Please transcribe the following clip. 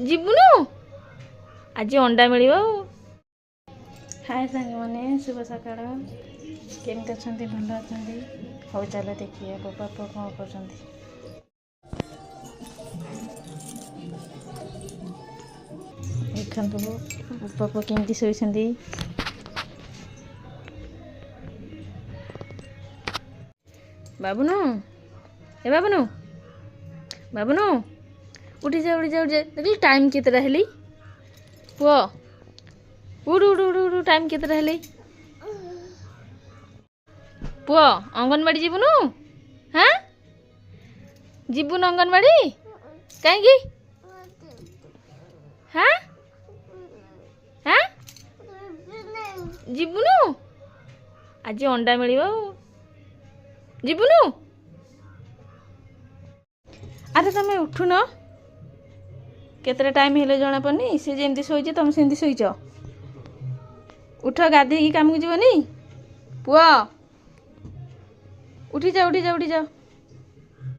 ଯିବୁନୁ ଆଜି ଅଣ୍ଡା ମିଳିବ ଆଉ। ହାଏ ସାଙ୍ଗମାନେ, ଶୁଭ ସକାଳ। କେମିତି ଅଛନ୍ତି? ଭଲ ଅଛନ୍ତି? ହଉ ଚାଲ ଦେଖିବା ବାପା କ'ଣ କରୁଛନ୍ତି। ଦେଖନ୍ତୁ ବାପା କେମିତି ଶୋଇଛନ୍ତି। ବାବୁନୁ, ଏ ବାବୁନୁ, ବାବୁନୁ ଉଠି ଯା ଉଠି ଯା ଉଠି ଯା। ଦେଖିଲି ଟାଇମ୍ କେତେଟା ହେଲି? ପୁଅ ଉଠୁ ଉଠୁ ଉଠୁ ଉଠୁ, ଟାଇମ୍ କେତେଟା ହେଲି? ପୁଅ ଅଙ୍ଗନବାଡ଼ି ଯିବୁନୁ? ହାଁ ଯିବୁନୁ ଅଙ୍ଗନବାଡ଼ି? କାହିଁକି? ହାଁ ହାଁ ଯିବୁନୁ ଆଜି ଅଣ୍ଡା ମିଳିବ ଆଉ। ଯିବୁନୁ? ଆରେ ତମେ ଉଠୁନ, କେତେଟା ଟାଇମ୍ ହେଲେ ଜଣା ପଡ଼ୁନି। ସେ ଯେମିତି ଶୋଇଛ ତମେ ସେମିତି ଶୋଇଛ। ଉଠ, ଗାଧେଇକି କାମକୁ ଯିବନି? ପୁଅ ଉଠି ଯା ଉଠି ଯା ଉଠି ଯା।